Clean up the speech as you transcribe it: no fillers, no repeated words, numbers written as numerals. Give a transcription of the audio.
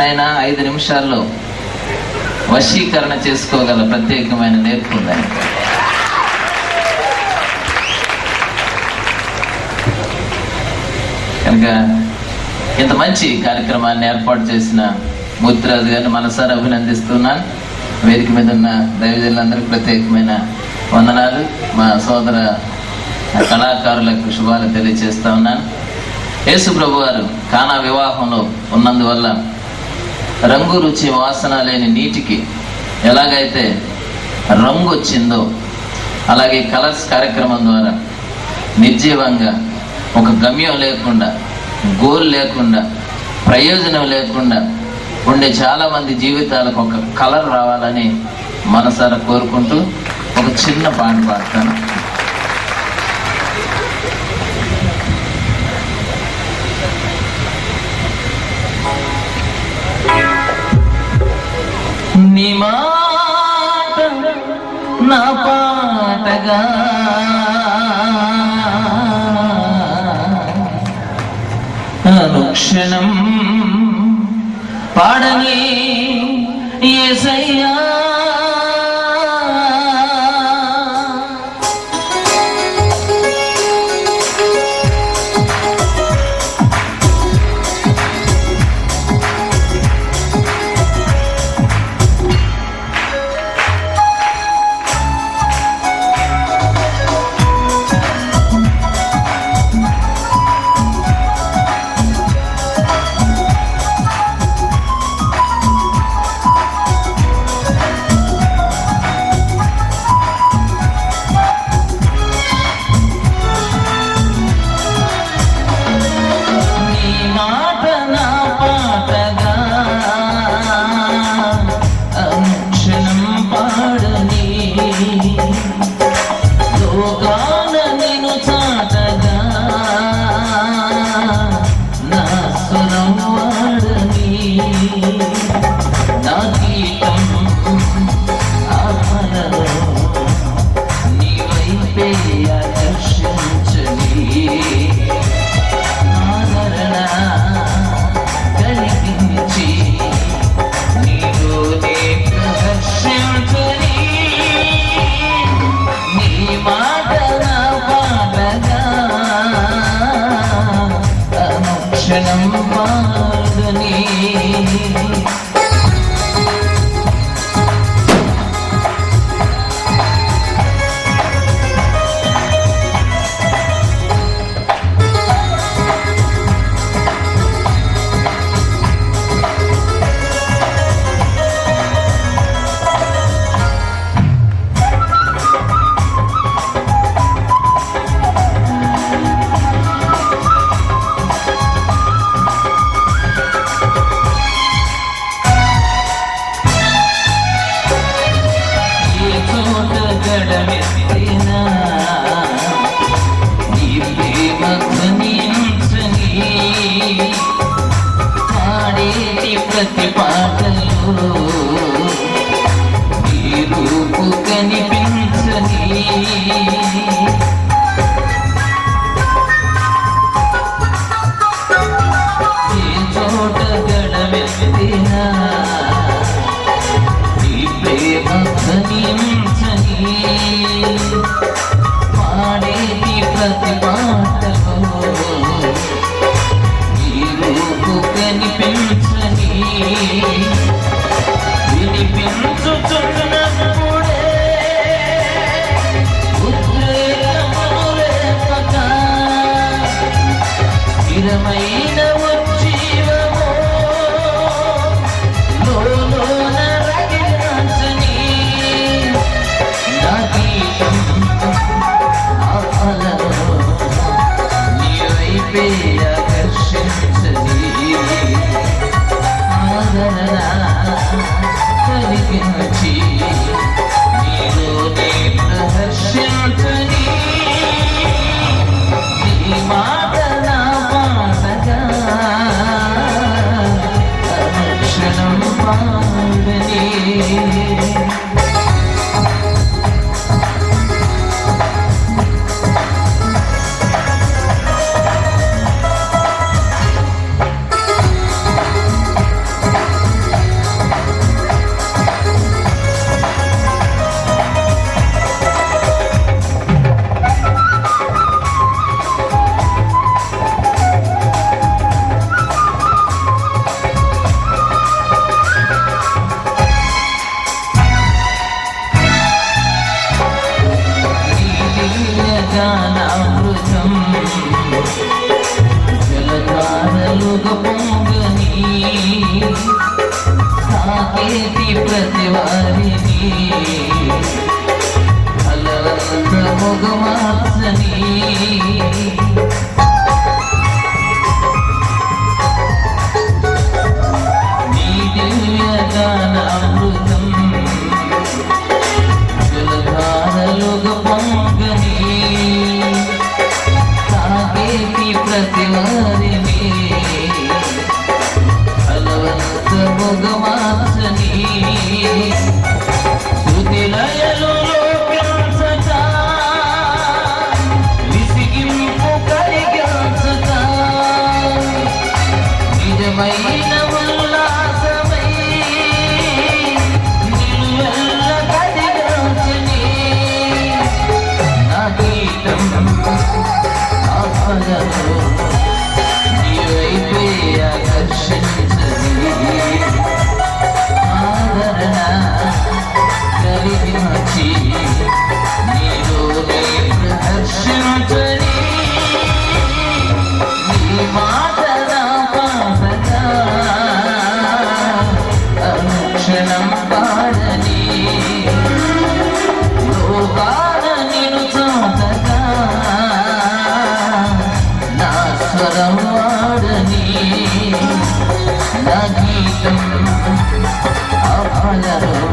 ఆయన 5 నిమిషాల్లో వశీకరణ చేసుకోగల ప్రత్యేకమైన నేర్పు ఉంది ఆయన. కనుక ఇంత మంచి కార్యక్రమాన్ని ఏర్పాటు చేసిన మూర్తిరాజు గారిని మనసారా అభినందిస్తున్నాను. వేదిక మీద ఉన్న దైవజనులందరికీ ప్రత్యేకమైన వందనాలు. మా సోదర కళాకారులకు శుభాలు తెలియజేస్తా ఉన్నాను. యేసు ప్రభు వారు కానా వివాహంలో ఉన్నందువల్ల రంగు రుచి వాసన లేని నీటికి ఎలాగైతే రంగు వచ్చిందో అలాగే కలర్స్ కార్యక్రమం ద్వారా నిర్జీవంగా ఒక గమ్యం లేకుండా, గోల్ లేకుండా, ప్రయోజనం లేకుండా ఉండే చాలా మంది జీవితాలకు ఒక కలర్ రావాలని మనసారా కోరుకుంటూ ఒక చిన్న పాట పాడతాను. నీ మాట నా పాటగా అనుక్షణం పాడని యేసయ్యా, ప్రతి పాటలో ఈ రూపు కనిపించని ఏ చోట గడమెత్తినా ఈ ప్రేమ ధ్వనించని పాడేటి ప్రతి పాటలో ఈ రూపు కనిపించని వినిపించుచున్నప్పుడే ఉద్రేకములు రేపక స్థిరమైన ఉజ్జీవము లోలోన రగిలించని నా గీతం ఆఫలలో నీ వైపే ఆకర్షించని కలిగించి నీలోనే ప్రహర్షించని నీ మాట నా పాటగా అనుక్షణం పాడని సాకేటి ప్రతి వారిని బలవంత మొగమాసని నీ దివ్యగాన అమృతం జలధారలుగా పొంగని సాకేటి ప్రతి వారిని బలవంత మొగమాసని శృతిలయలు లోపించక విసిగింపు కలిగించక నిజమైన ఉల్లాసమై నిలువెల్ల కదిలించని నా గీతం నా పదము నీ వైపే ఆకర్షించని ఆదరణ కలిగించి నీలోనే ప్రదర్శించని నీ మాట నా పాటగా అనుక్షణం పాడని లోకాల నిన్ను చూడగా నా స్వరం వాడని నా గీతం ఆలరు